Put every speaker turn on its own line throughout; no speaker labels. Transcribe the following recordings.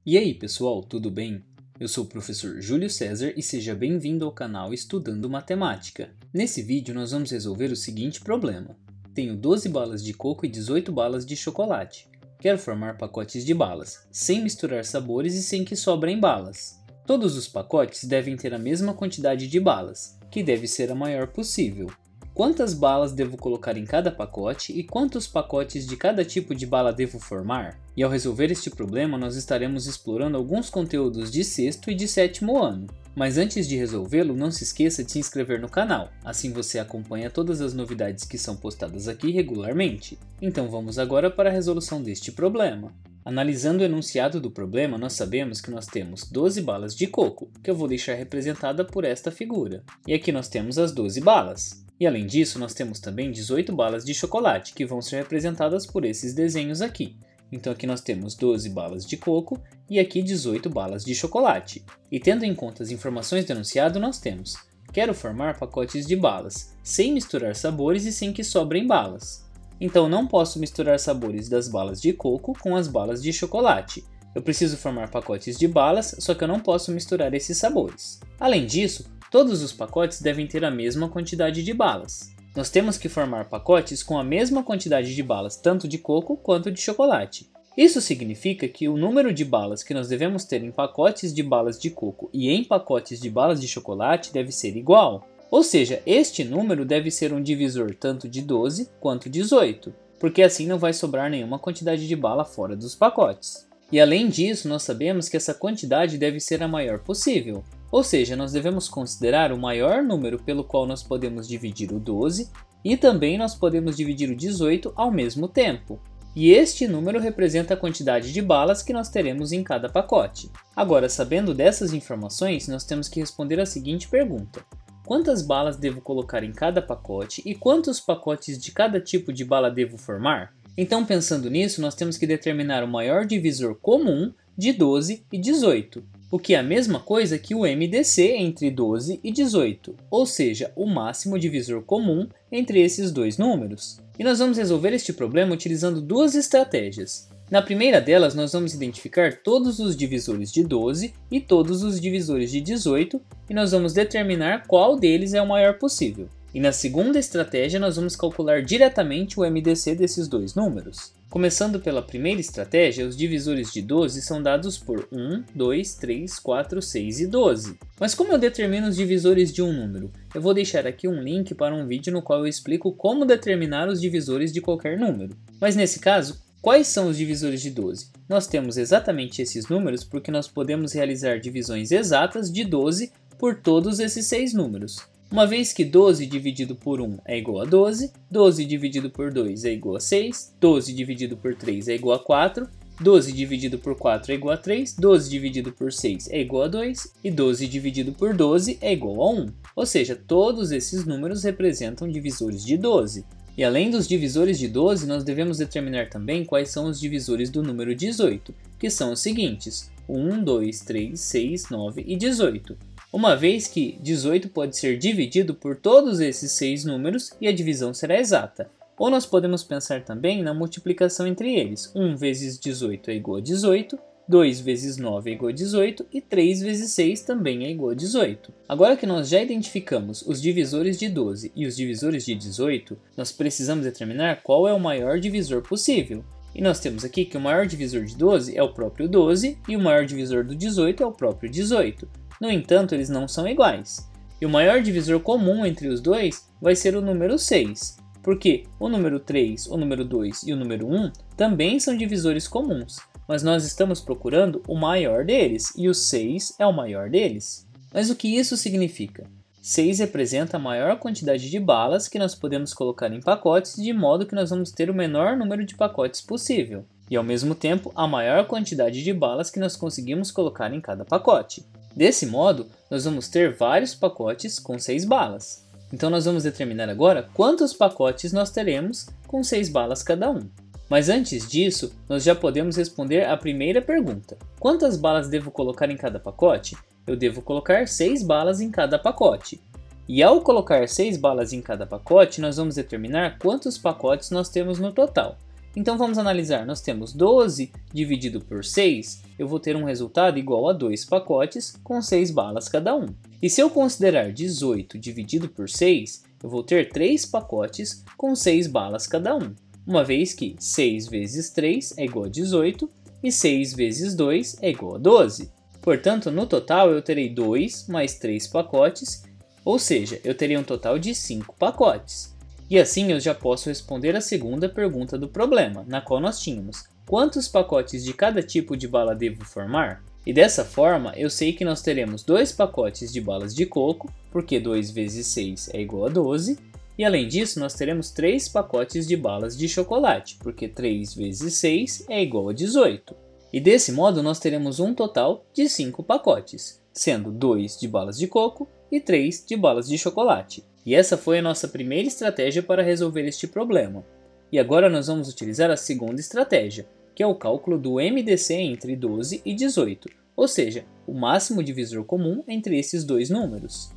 E aí, pessoal, tudo bem? Eu sou o professor Júlio César e seja bem-vindo ao canal Estudando Matemática. Nesse vídeo nós vamos resolver o seguinte problema. Tenho 12 balas de coco e 18 balas de chocolate. Quero formar pacotes de balas, sem misturar sabores e sem que sobrem balas. Todos os pacotes devem ter a mesma quantidade de balas, que deve ser a maior possível. Quantas balas devo colocar em cada pacote e quantos pacotes de cada tipo de bala devo formar? E ao resolver este problema, nós estaremos explorando alguns conteúdos de sexto e de sétimo ano. Mas antes de resolvê-lo, não se esqueça de se inscrever no canal, assim você acompanha todas as novidades que são postadas aqui regularmente. Então vamos agora para a resolução deste problema. Analisando o enunciado do problema, nós sabemos que nós temos 12 balas de coco, que eu vou deixar representada por esta figura. E aqui nós temos as 12 balas. E além disso, nós temos também 18 balas de chocolate, que vão ser representadas por esses desenhos aqui. Então aqui nós temos 12 balas de coco e aqui 18 balas de chocolate. E tendo em conta as informações do enunciado, nós temos: quero formar pacotes de balas, sem misturar sabores e sem que sobrem balas. Então não posso misturar sabores das balas de coco com as balas de chocolate. Eu preciso formar pacotes de balas, só que eu não posso misturar esses sabores. Além disso, todos os pacotes devem ter a mesma quantidade de balas. Nós temos que formar pacotes com a mesma quantidade de balas tanto de coco quanto de chocolate. Isso significa que o número de balas que nós devemos ter em pacotes de balas de coco e em pacotes de balas de chocolate deve ser igual. Ou seja, este número deve ser um divisor tanto de 12 quanto 18, porque assim não vai sobrar nenhuma quantidade de bala fora dos pacotes. E além disso, nós sabemos que essa quantidade deve ser a maior possível. Ou seja, nós devemos considerar o maior número pelo qual nós podemos dividir o 12 e também nós podemos dividir o 18 ao mesmo tempo. E este número representa a quantidade de balas que nós teremos em cada pacote. Agora, sabendo dessas informações, nós temos que responder a seguinte pergunta: quantas balas devo colocar em cada pacote e quantos pacotes de cada tipo de bala devo formar? Então, pensando nisso, nós temos que determinar o maior divisor comum de 12 e 18, o que é a mesma coisa que o MDC entre 12 e 18, ou seja, o máximo divisor comum entre esses dois números. E nós vamos resolver este problema utilizando duas estratégias. Na primeira delas, nós vamos identificar todos os divisores de 12 e todos os divisores de 18 e nós vamos determinar qual deles é o maior possível. E na segunda estratégia, nós vamos calcular diretamente o MDC desses dois números. Começando pela primeira estratégia, os divisores de 12 são dados por 1, 2, 3, 4, 6 e 12. Mas como eu determino os divisores de um número? Eu vou deixar aqui um link para um vídeo no qual eu explico como determinar os divisores de qualquer número. Mas nesse caso, quais são os divisores de 12? Nós temos exatamente esses números porque nós podemos realizar divisões exatas de 12 por todos esses 6 números. Uma vez que 12 dividido por 1 é igual a 12, 12 dividido por 2 é igual a 6, 12 dividido por 3 é igual a 4, 12 dividido por 4 é igual a 3, 12 dividido por 6 é igual a 2 e 12 dividido por 12 é igual a 1. Ou seja, todos esses números representam divisores de 12. E além dos divisores de 12, nós devemos determinar também quais são os divisores do número 18, que são os seguintes: 1, 2, 3, 6, 9 e 18. Uma vez que 18 pode ser dividido por todos esses 6 números e a divisão será exata. Ou nós podemos pensar também na multiplicação entre eles. 1 vezes 18 é igual a 18, 2 vezes 9 é igual a 18 e 3 vezes 6 também é igual a 18. Agora que nós já identificamos os divisores de 12 e os divisores de 18, nós precisamos determinar qual é o maior divisor possível. E nós temos aqui que o maior divisor de 12 é o próprio 12 e o maior divisor do 18 é o próprio 18. No entanto, eles não são iguais. E o maior divisor comum entre os dois vai ser o número 6, porque o número 3, o número 2 e o número 1 também são divisores comuns, mas nós estamos procurando o maior deles, e o 6 é o maior deles. Mas o que isso significa? 6 representa a maior quantidade de balas que nós podemos colocar em pacotes, de modo que nós vamos ter o menor número de pacotes possível, e ao mesmo tempo a maior quantidade de balas que nós conseguimos colocar em cada pacote. Desse modo, nós vamos ter vários pacotes com 6 balas. Então nós vamos determinar agora quantos pacotes nós teremos com 6 balas cada um. Mas antes disso, nós já podemos responder a primeira pergunta: quantas balas devo colocar em cada pacote? Eu devo colocar 6 balas em cada pacote. E ao colocar 6 balas em cada pacote, nós vamos determinar quantos pacotes nós temos no total. Então vamos analisar, nós temos 12 dividido por 6, eu vou ter um resultado igual a 2 pacotes com 6 balas cada um. E se eu considerar 18 dividido por 6, eu vou ter 3 pacotes com 6 balas cada um, uma vez que 6 vezes 3 é igual a 18 e 6 vezes 2 é igual a 12. Portanto, no total eu terei 2 mais 3 pacotes, ou seja, eu terei um total de 5 pacotes. E assim eu já posso responder a segunda pergunta do problema, na qual nós tínhamos: quantos pacotes de cada tipo de bala devo formar? E dessa forma eu sei que nós teremos 2 pacotes de balas de coco, porque 2 vezes 6 é igual a 12, e além disso nós teremos 3 pacotes de balas de chocolate, porque 3 vezes 6 é igual a 18. E desse modo nós teremos um total de 5 pacotes, sendo 2 de balas de coco e 3 de balas de chocolate. E essa foi a nossa primeira estratégia para resolver este problema. E agora nós vamos utilizar a segunda estratégia, que é o cálculo do MDC entre 12 e 18, ou seja, o máximo divisor comum entre esses dois números.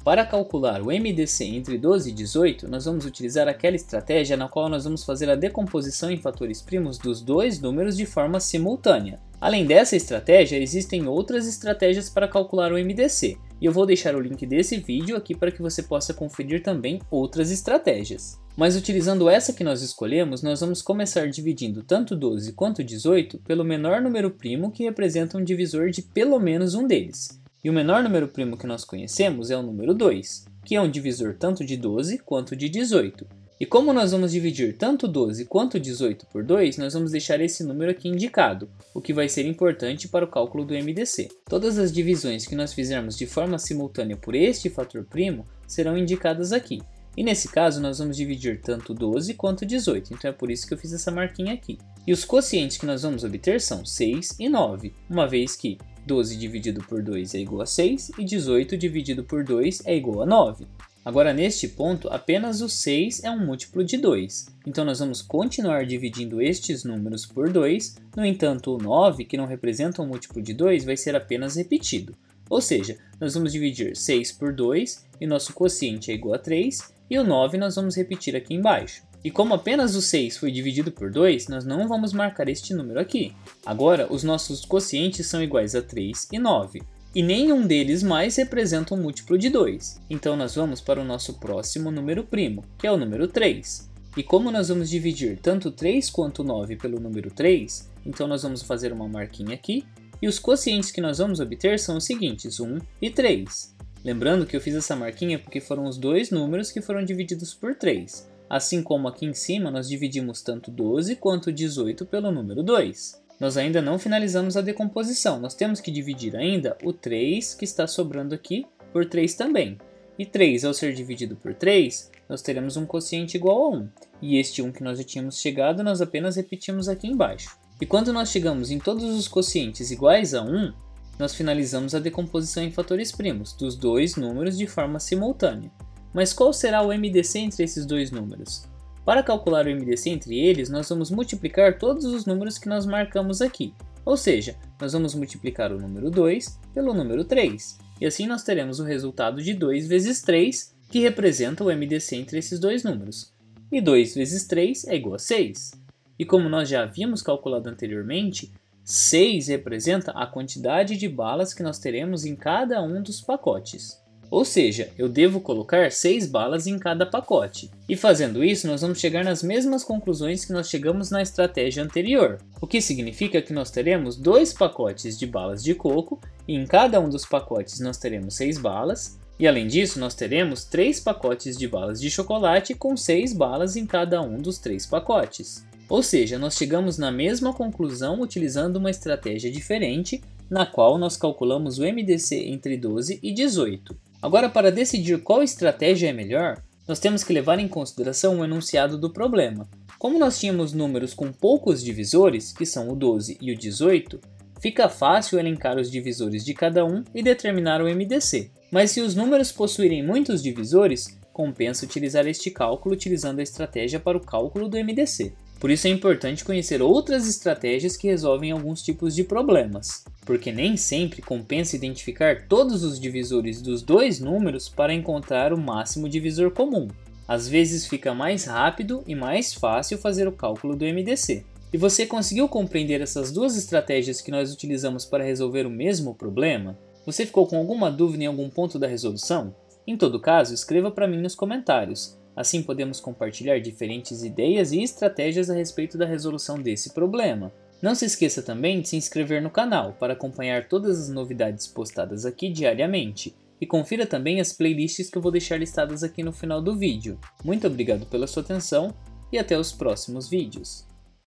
Para calcular o MDC entre 12 e 18, nós vamos utilizar aquela estratégia na qual nós vamos fazer a decomposição em fatores primos dos dois números de forma simultânea. Além dessa estratégia, existem outras estratégias para calcular o MDC, e eu vou deixar o link desse vídeo aqui para que você possa conferir também outras estratégias. Mas utilizando essa que nós escolhemos, nós vamos começar dividindo tanto 12 quanto 18 pelo menor número primo que representa um divisor de pelo menos um deles. E o menor número primo que nós conhecemos é o número 2, que é um divisor tanto de 12 quanto de 18. E como nós vamos dividir tanto 12 quanto 18 por 2, nós vamos deixar esse número aqui indicado, o que vai ser importante para o cálculo do MDC. Todas as divisões que nós fizermos de forma simultânea por este fator primo serão indicadas aqui. E nesse caso nós vamos dividir tanto 12 quanto 18, então é por isso que eu fiz essa marquinha aqui. E os quocientes que nós vamos obter são 6 e 9, uma vez que 12 dividido por 2 é igual a 6 e 18 dividido por 2 é igual a 9. Agora neste ponto apenas o 6 é um múltiplo de 2, então nós vamos continuar dividindo estes números por 2, no entanto o 9, que não representa um múltiplo de 2, vai ser apenas repetido. Ou seja, nós vamos dividir 6 por 2 e nosso quociente é igual a 3, e o 9 nós vamos repetir aqui embaixo. E como apenas o 6 foi dividido por 2, nós não vamos marcar este número aqui. Agora, os nossos quocientes são iguais a 3 e 9. E nenhum deles mais representa um múltiplo de 2. Então nós vamos para o nosso próximo número primo, que é o número 3. E como nós vamos dividir tanto 3 quanto 9 pelo número 3, então nós vamos fazer uma marquinha aqui. E os quocientes que nós vamos obter são os seguintes, 1 e 3. Lembrando que eu fiz essa marquinha porque foram os dois números que foram divididos por 3. Assim como aqui em cima nós dividimos tanto 12 quanto 18 pelo número 2. Nós ainda não finalizamos a decomposição, nós temos que dividir ainda o 3 que está sobrando aqui por 3 também. E 3 ao ser dividido por 3, nós teremos um quociente igual a 1. E este 1 que nós já tínhamos chegado, nós apenas repetimos aqui embaixo. E quando nós chegamos em todos os quocientes iguais a 1, nós finalizamos a decomposição em fatores primos dos dois números de forma simultânea. Mas qual será o MDC entre esses dois números? Para calcular o MDC entre eles, nós vamos multiplicar todos os números que nós marcamos aqui. Ou seja, nós vamos multiplicar o número 2 pelo número 3. E assim nós teremos o resultado de 2 vezes 3, que representa o MDC entre esses dois números. E 2 vezes 3 é igual a 6. E como nós já havíamos calculado anteriormente, 6 representa a quantidade de balas que nós teremos em cada um dos pacotes. Ou seja, eu devo colocar 6 balas em cada pacote. E fazendo isso, nós vamos chegar nas mesmas conclusões que nós chegamos na estratégia anterior. O que significa que nós teremos 2 pacotes de balas de coco, e em cada um dos pacotes nós teremos 6 balas. E além disso, nós teremos 3 pacotes de balas de chocolate com 6 balas em cada um dos 3 pacotes. Ou seja, nós chegamos na mesma conclusão utilizando uma estratégia diferente, na qual nós calculamos o MDC entre 12 e 18. Agora, para decidir qual estratégia é melhor, nós temos que levar em consideração o enunciado do problema. Como nós tínhamos números com poucos divisores, que são o 12 e o 18, fica fácil elencar os divisores de cada um e determinar o MDC. Mas se os números possuírem muitos divisores, compensa utilizar este cálculo utilizando a estratégia para o cálculo do MDC. Por isso é importante conhecer outras estratégias que resolvem alguns tipos de problemas, porque nem sempre compensa identificar todos os divisores dos dois números para encontrar o máximo divisor comum. Às vezes fica mais rápido e mais fácil fazer o cálculo do MDC. E você conseguiu compreender essas duas estratégias que nós utilizamos para resolver o mesmo problema? Você ficou com alguma dúvida em algum ponto da resolução? Em todo caso, escreva para mim nos comentários. Assim podemos compartilhar diferentes ideias e estratégias a respeito da resolução desse problema. Não se esqueça também de se inscrever no canal para acompanhar todas as novidades postadas aqui diariamente. E confira também as playlists que eu vou deixar listadas aqui no final do vídeo. Muito obrigado pela sua atenção e até os próximos vídeos.